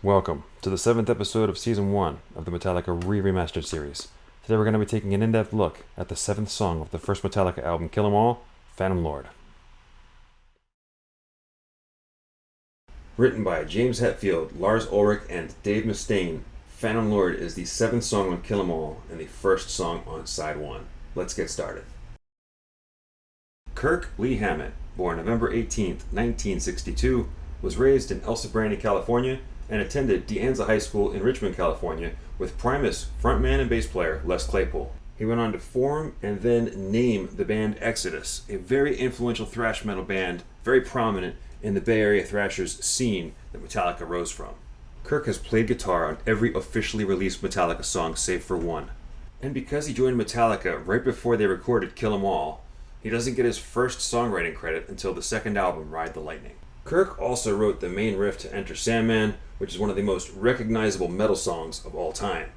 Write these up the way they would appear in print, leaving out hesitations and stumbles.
Welcome to the 7th episode of Season 1 of the Metallica Re-Remastered series. Today we're going to be taking an in-depth look at the 7th song of the first Metallica album, Kill 'Em All, Phantom Lord. Written by James Hetfield, Lars Ulrich, and Dave Mustaine, Phantom Lord is the 7th song on Kill 'Em All and the first song on Side 1. Let's get started. Kirk Lee Hammett, born November 18th, 1962, was raised in El Sobrante, California, and attended De Anza High School in Richmond, California, with Primus frontman and bass player Les Claypool. He went on to form and then name the band Exodus, a very influential thrash metal band, very prominent in the Bay Area thrashers scene that Metallica rose from. Kirk has played guitar on every officially released Metallica song save for one. And because he joined Metallica right before they recorded Kill 'Em All, he doesn't get his first songwriting credit until the second album, Ride the Lightning. Kirk also wrote the main riff to Enter Sandman, which is one of the most recognizable metal songs of all time.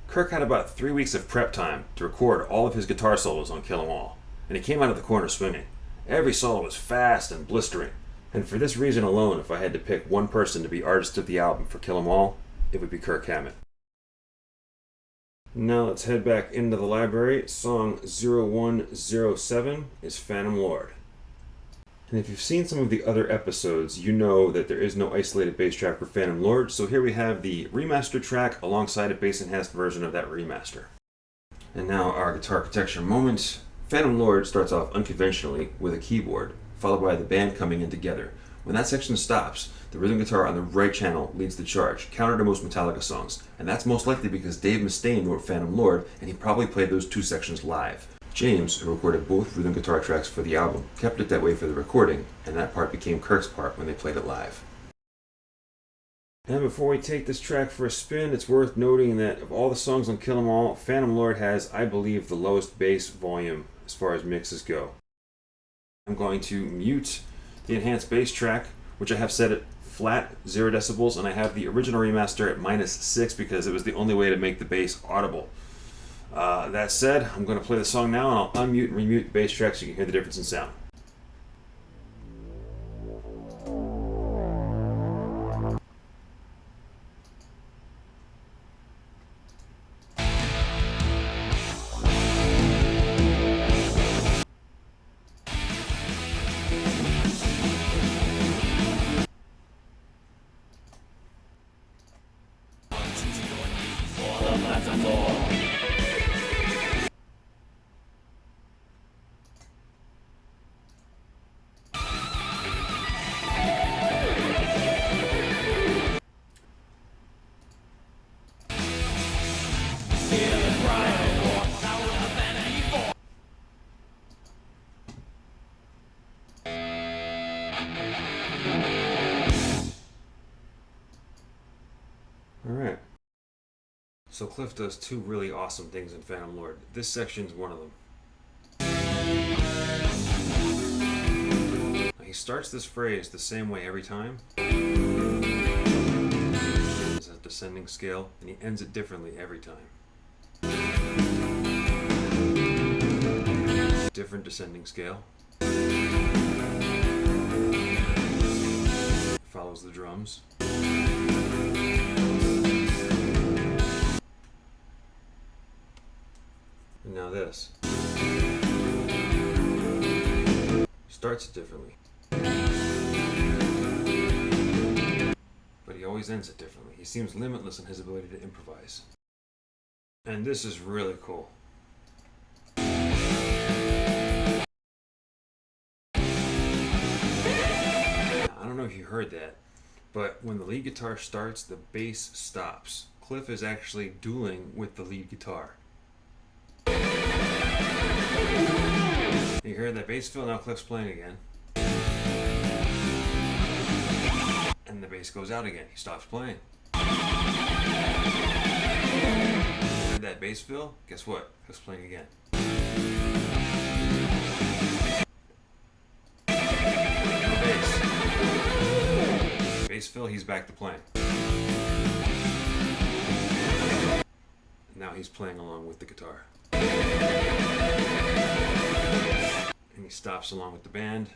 Kirk had about 3 weeks of prep time to record all of his guitar solos on Kill 'Em All, and he came out of the corner swinging. Every solo was fast and blistering, and for this reason alone, if I had to pick one person to be artist of the album for Kill 'Em All, it would be Kirk Hammett. Now let's head back into the library. Song 0107 is Phantom Lord. And if you've seen some of the other episodes, you know that there is no isolated bass track for Phantom Lord, so here we have the remastered track alongside a bass-enhanced version of that remaster. And now our guitar architecture moment. Phantom Lord starts off unconventionally with a keyboard, followed by the band coming in together. When that section stops, the rhythm guitar on the right channel leads the charge, counter to most Metallica songs, and that's most likely because Dave Mustaine wrote Phantom Lord, and he probably played those two sections live. James, who recorded both rhythm guitar tracks for the album, kept it that way for the recording, and that part became Kirk's part when they played it live. And before we take this track for a spin, it's worth noting that of all the songs on Kill 'Em All, Phantom Lord has, I believe, the lowest bass volume as far as mixes go. I'm going to mute the enhanced bass track, which I have set at flat 0 decibels, and I have the original remaster at -6 because it was the only way to make the bass audible. That said, I'm going to play the song now, and I'll unmute and remute the bass track so you can hear the difference in sound. Alright. So Cliff does two really awesome things in Phantom Lord. This section's one of them. Now, he starts this phrase the same way every time. It's a descending scale, and he ends it differently every time. Different descending scale. Follows the drums. And now this. Starts it differently. But he always ends it differently. He seems limitless in his ability to improvise. And this is really cool. I don't know if you heard that, but when the lead guitar starts, the bass stops. Cliff is actually dueling with the lead guitar. You heard that bass fill, now Cliff's playing again. And the bass goes out again, he stops playing. Heard that bass fill? Guess what? Cliff's playing again. No bass. Bass fill, he's back to playing. Now he's playing along with the guitar. And he stops along with the band.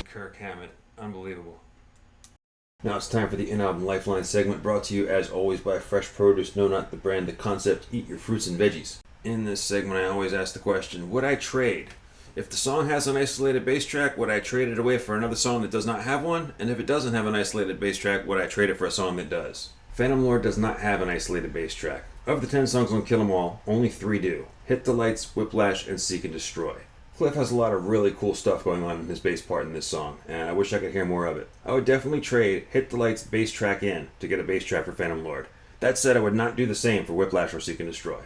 Kirk Hammett ram it. Unbelievable. Now it's time for the in-album Lifeline segment, brought to you as always by Fresh Produce. No, not the brand, the concept. Eat your fruits and veggies. In this segment, I always ask the question, would I trade? If the song has an isolated bass track, would I trade it away for another song that does not have one? And if it doesn't have an isolated bass track, would I trade it for a song that does? Phantom Lord does not have an isolated bass track. Of the 10 songs on Kill 'Em All, only 3 do. Hit the Lights, Whiplash, and Seek and Destroy. Cliff has a lot of really cool stuff going on in his bass part in this song, and I wish I could hear more of it. I would definitely trade Hit the Lights bass track in to get a bass track for Phantom Lord. That said, I would not do the same for Whiplash or Seek and Destroy.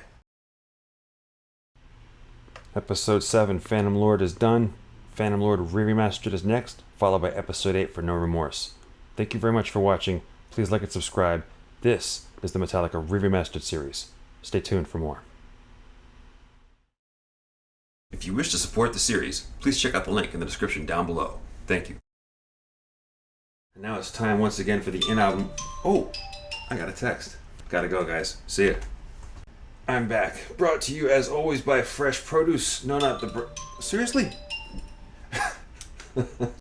Episode 7, Phantom Lord, is done. Phantom Lord Re-Remastered is next, followed by Episode 8 for No Remorse. Thank you very much for watching. Please like and subscribe. This is the Metallica Re-Remastered series. Stay tuned for more. If you wish to support the series, please check out the link in the description down below. Thank you. And now it's time once again for the in-album... Oh! I got a text. Gotta go, guys. See ya. I'm back. Brought to you as always by Fresh Produce. No, not the... Seriously?